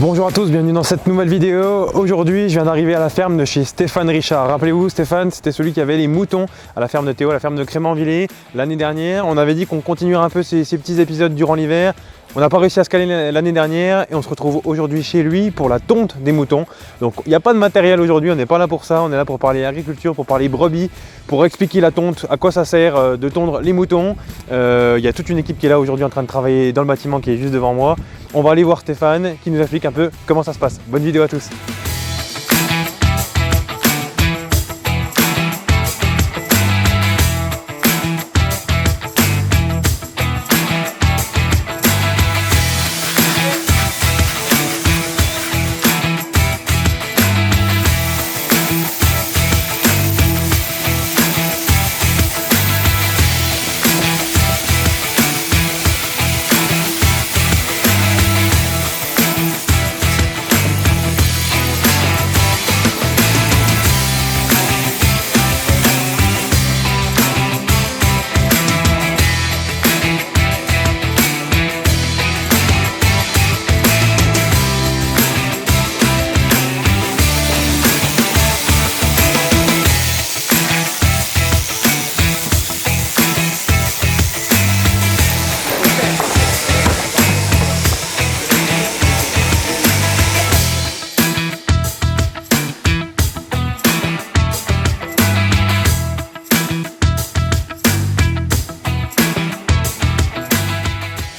Bonjour à tous, bienvenue dans cette nouvelle vidéo. Aujourd'hui, je viens d'arriver à la ferme de chez Stéphane Richard. Rappelez-vous, Stéphane, c'était celui qui avait les moutons à la ferme de Théo, à la ferme de Crémanvillers l'année dernière. On avait dit qu'on continuerait un peu ces petits épisodes durant l'hiver. On n'a pas réussi à se caler l'année dernière et on se retrouve aujourd'hui chez lui pour la tonte des moutons. Donc il n'y a pas de matériel aujourd'hui, on n'est pas là pour ça, on est là pour parler agriculture, pour parler brebis, pour expliquer la tonte, à quoi ça sert de tondre les moutons. Il y a toute une équipe qui est là aujourd'hui en train de travailler dans le bâtiment qui est juste devant moi. On va aller voir Stéphane qui nous explique un peu comment ça se passe. Bonne vidéo à tous.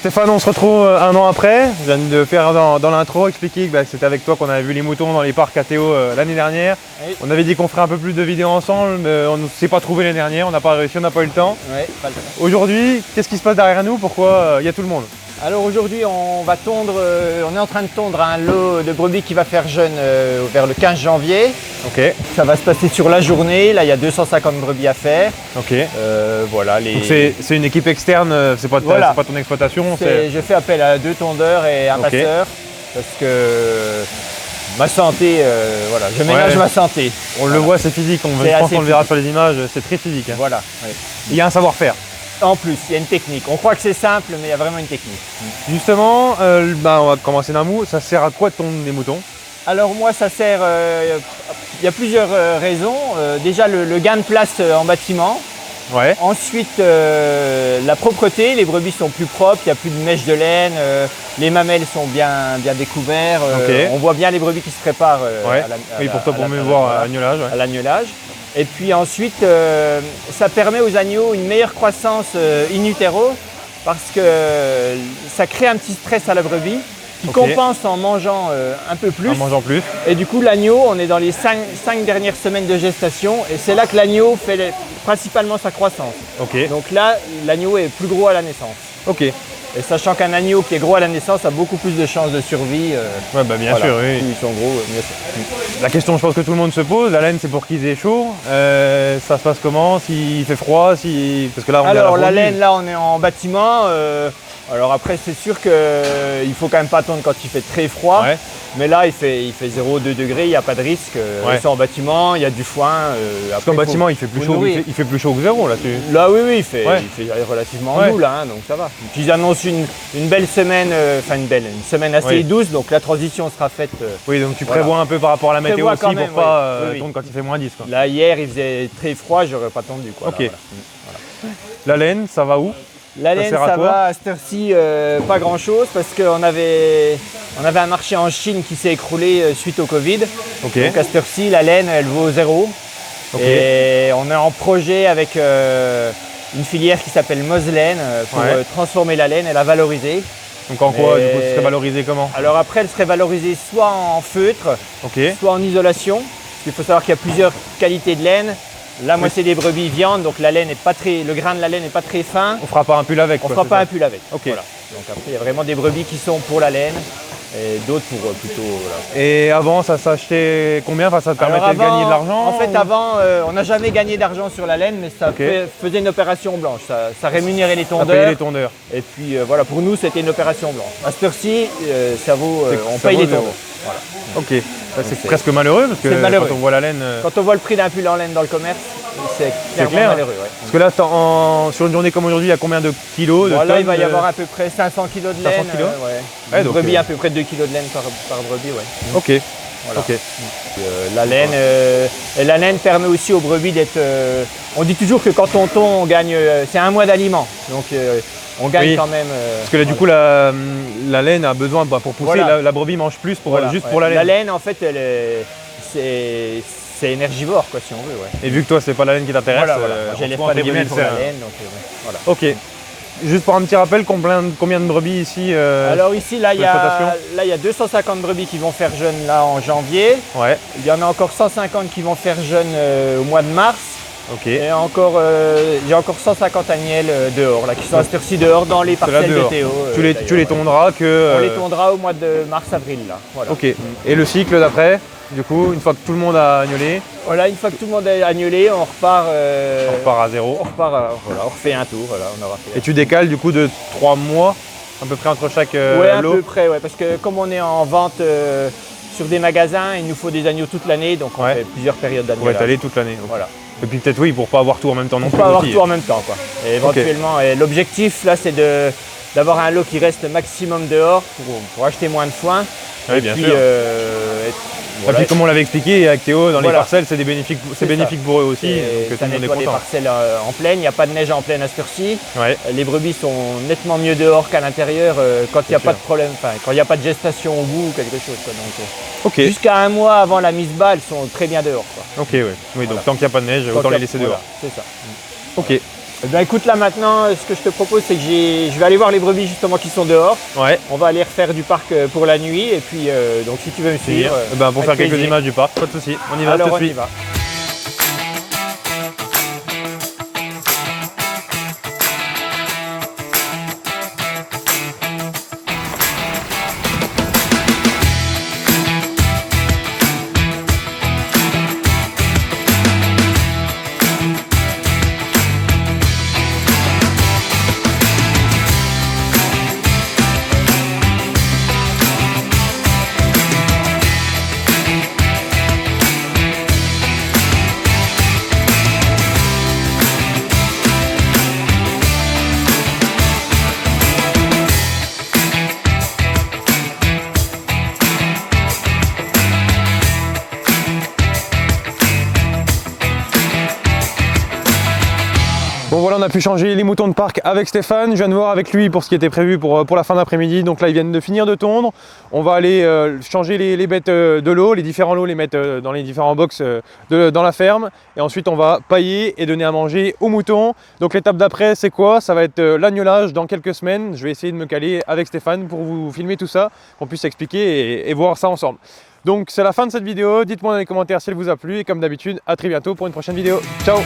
Stéphane, on se retrouve un an après. Je viens de faire dans l'intro expliquer que c'était avec toi qu'on avait vu les moutons dans les parcs à Théo l'année dernière. Oui. On avait dit qu'on ferait un peu plus de vidéos ensemble, mais on ne s'est pas trouvé l'année dernière, on n'a pas réussi, on n'a pas eu le temps. Ouais, pas le temps. Aujourd'hui, qu'est-ce qui se passe derrière nous? Pourquoi il y a tout le monde? Alors aujourd'hui, on va tondre, on est en train de tondre un lot de brebis qui va faire jeune vers le 15 janvier. Ok. Ça va se passer sur la journée. Là, il y a 250 brebis à faire. Ok. Voilà. Donc c'est une équipe externe, c'est pas, voilà. pas ton exploitation. Je fais appel à 2 tondeurs et un passeur parce que ma santé, voilà, je ménage ma santé. On le voit, c'est physique. Je pense qu'on le verra sur les images. C'est très physique. Hein. Voilà. Ouais. Il y a un savoir-faire. En plus, il y a une technique. On croit que c'est simple, mais il y a vraiment une technique. Justement, on va commencer d'un mot. Ça sert à quoi de tondre des moutons? Alors moi, ça sert, il y a plusieurs raisons. Déjà, le gain de place en bâtiment. Ouais. Ensuite, la propreté. Les brebis sont plus propres, il n'y a plus de mèches de laine. Les mamelles sont bien découverts. On voit bien les brebis qui se préparent pour mieux voir à l'agnelage. Et puis ensuite, ça permet aux agneaux une meilleure croissance in utero parce que ça crée un petit stress à la brebis qui compense en mangeant un peu plus. En mangeant plus. Et du coup, l'agneau, on est dans les 5 dernières semaines de gestation et c'est là que l'agneau fait principalement sa croissance. Donc là, l'agneau est plus gros à la naissance. Et sachant qu'un agneau qui est gros à la naissance a beaucoup plus de chances de survie. Bien sûr, oui. Plus ils sont gros, mieux c'est. La question, je pense que tout le monde se pose, la laine, c'est pour qu'ils aient chaud. Ça se passe comment? S'il fait froid, parce que là, Alors la laine, là, on est en bâtiment. Alors après, c'est sûr qu'il faut quand même pas tondre quand il fait très froid. Ouais. Mais là, il fait 0,2 degrés, il n'y a pas de risque. C'est en bâtiment, il y a du foin. Parce qu'en bâtiment, il fait plus chaud. Il fait plus chaud que 0 là-dessus. Là, oui, il fait relativement doux là, hein, donc ça va. Puis ils annoncent une belle semaine, une semaine assez douce, donc la transition sera faite. Oui, donc tu prévois un peu par rapport à la météo aussi pour pas tondre quand il fait moins 10. Quoi. Là, hier, il faisait très froid, j'aurais pas tondu. Quoi, là, voilà. La laine, ça va où? La laine, ça va à cette heure-ci, pas grand-chose parce qu'on avait un marché en Chine qui s'est écroulé suite au Covid. Donc à cette heure-ci, la laine, elle vaut 0. Et on est en projet avec une filière qui s'appelle Moselaine pour transformer la laine et la valoriser. Donc en quoi, du coup, elle serait valorisée comment? Alors après, elle serait valorisée soit en feutre, soit en isolation. Il faut savoir qu'il y a plusieurs qualités de laine. Là, moi, c'est des brebis viande, donc la laine est pas très, le grain de la laine n'est pas très fin. On fera pas un pull avec. On fera pas un pull avec. Voilà. Donc après, il y a vraiment des brebis qui sont pour la laine et d'autres pour plutôt. Voilà. Et avant, ça s'achetait combien? Enfin, ça te permettait de gagner de l'argent? En fait, avant, on n'a jamais gagné d'argent sur la laine, mais ça faisait une opération blanche. Ça rémunérait les tondeurs. Ça payait les tondeurs. Et puis voilà, pour nous, c'était une opération blanche. À cette heure-ci, ça vaut, on paye les tondeurs. Voilà. Ok, c'est presque malheureux parce que quand on voit la laine… Quand on voit le prix d'un pull en laine dans le commerce, c'est clairement clair. malheureux. Ouais. Parce que là, sur une journée comme aujourd'hui, il y a combien de kilos de Bon, là, il va y tonnes, avoir à peu près 500 kg de 500 laine. kilos Ouais. Ouais, Une donc, brebis, à peu près 2 kg de laine par brebis. Ouais. Ok. Voilà. Ok. La laine permet aussi aux brebis d'être. On dit toujours que quand on tond, on gagne. C'est un mois d'aliments. Donc on gagne Oui. quand même. Parce que là, du coup, la laine a besoin, pour pousser, Voilà. la brebis mange plus juste ouais. pour la laine. La laine, en fait, c'est énergivore, quoi, si on veut. Ouais. Et vu que toi, c'est pas la laine qui t'intéresse, Voilà. J'élève pas des brebis pour la c'est- laine. Donc, voilà. Ok. Juste pour un petit rappel, combien de brebis ici Alors ici, là, il y d'exploitation a 250 brebis qui vont faire jeune là en janvier. Ouais, Il y en a encore 150 qui vont faire jeune au mois de mars. ok. Et il y a encore 150 agnelles dehors, là, qui sont à cette heure-ci dehors dans les C'est là parcelles de dehors. Théo. Tu les d'ailleurs, tondras que. On les tondra au mois de mars-avril. Là. Voilà. Ok. Et le cycle d'après, du coup, une fois que tout le monde a agnolé, Voilà, une fois que tout le monde est agnolé, on repart. on repart à zéro. Voilà, on refait un tour. Voilà, on aura fait. Et tu décales du coup de 3 mois à peu près entre chaque Ouais, à lot. peu près, ouais, parce que comme on est en vente sur des magasins, il nous faut des agneaux toute l'année, donc on Ouais. fait plusieurs périodes d'agneaux. Ouais, t'allais toute l'année. Voilà. Et puis peut-être oui, pour pas avoir tout en même temps non On plus. peut avoir aussi. tout en même temps, quoi. Et éventuellement, et l'objectif là, c'est d'avoir un lot qui reste maximum dehors pour acheter moins de foin. Oui, Et bien puis, sûr. voilà. Et puis comme on l'avait expliqué avec Théo, dans les Voilà. parcelles, c'est bénéfique ça. pour eux aussi. Et Donc tout ça le monde est nettoie les content. parcelles en pleine, il n'y a pas de neige en pleine à cette heure-ci. Ouais. Les brebis sont nettement mieux dehors qu'à l'intérieur quand il n'y a sûr. pas de problème, enfin quand il n'y a pas de gestation au bout ou quelque chose. Quoi. Donc, Ok. jusqu'à un mois avant la mise bas, elles sont très bien dehors. Quoi. Ok, ouais. Oui, donc Voilà. tant qu'il n'y a pas de neige, Quand autant il y a- les laisser dehors. Voilà, c'est ça. Ok. Eh bien, écoute, là maintenant, ce que je te propose, c'est que je vais aller voir les brebis justement qui sont dehors. Ouais. On va aller refaire du parc pour la nuit et puis donc si tu veux me suivre. Eh ben, pour avec faire quelques plaisir. images du parc, pas de souci. On y va, Alors je te on y suis. va. Bon voilà, on a pu changer les moutons de parc avec Stéphane. Je viens de voir avec lui pour ce qui était prévu pour la fin d'après-midi. Donc là, ils viennent de finir de tondre. On va aller changer les bêtes de l'eau, les différents lots, les mettre dans les différents box dans la ferme. Et ensuite, on va pailler et donner à manger aux moutons. Donc l'étape d'après, c'est quoi? Ça va être l'agnolage dans quelques semaines. Je vais essayer de me caler avec Stéphane pour vous filmer tout ça, qu'on puisse expliquer et voir ça ensemble. Donc c'est la fin de cette vidéo. Dites-moi dans les commentaires si elle vous a plu. Et comme d'habitude, à très bientôt pour une prochaine vidéo. Ciao!